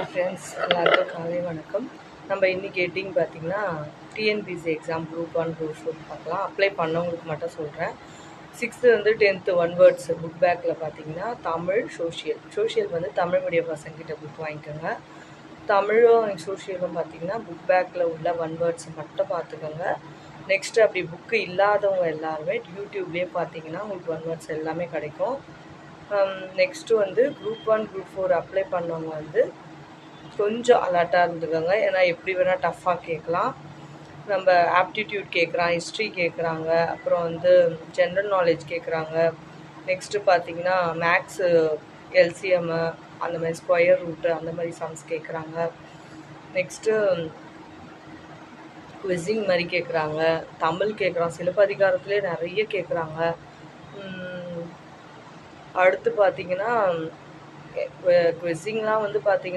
Hi friends, எல்லாருக்கும் காலை வணக்கம். நம்ம இன்றைக்கி எட்டிங் பார்த்திங்கன்னா டிஎன்பிசி எக்ஸாம் குரூப் 1 குரூப் 4 பார்க்கலாம். அப்ளை பண்ணவங்களுக்கு மட்டும் சொல்கிறேன். 6th வந்து 10th ஒன் வேர்ட்ஸ் புக் பேக்கில் பார்த்திங்கன்னா தமிழ், சோஷியல் வந்து தமிழ் மீடியம் பசங்கிட்ட புக் வாங்கிக்கோங்க. தமிழும் சோஷியலும் பார்த்திங்கன்னா புக் பேக்கில் உள்ள ஒன் வேர்ட்ஸ் மட்டும் பார்த்துக்கோங்க. நெக்ஸ்ட்டு அப்படி புக்கு இல்லாதவங்க எல்லாருமே யூடியூப்லேயே பார்த்திங்கன்னா உங்களுக்கு ஒன் வேர்ட்ஸ் எல்லாமே கிடைக்கும். நெக்ஸ்ட்டு வந்து குரூப் 1 குரூப் 4 அப்ளை பண்ணவங்க வந்து கொஞ்சம் அலர்ட்டாக இருந்துக்கோங்க. ஏன்னா எப்படி வேணால் டஃப்பாக கேட்கலாம். நம்ம ஆப்டிடியூட் கேட்குறான், ஹிஸ்ட்ரி கேட்குறாங்க, அப்புறம் வந்து ஜென்ரல் நாலேஜ் கேட்குறாங்க. நெக்ஸ்ட்டு பார்த்திங்கன்னா மேக்ஸு, எல்சிஎம்மு, அந்த மாதிரி ஸ்கொயர் ரூட்டு அந்த மாதிரி சம்ஸ் கேட்குறாங்க. நெக்ஸ்ட்டு குவிசிங் மாதிரி கேட்குறாங்க, தமிழ் கேட்குறான், சிலப்பதிகாரத்துலேயே நிறைய கேட்குறாங்க. அடுத்து பார்த்திங்கன்னா குவிசிங்லாம் வந்து பார்த்திங்கன்னா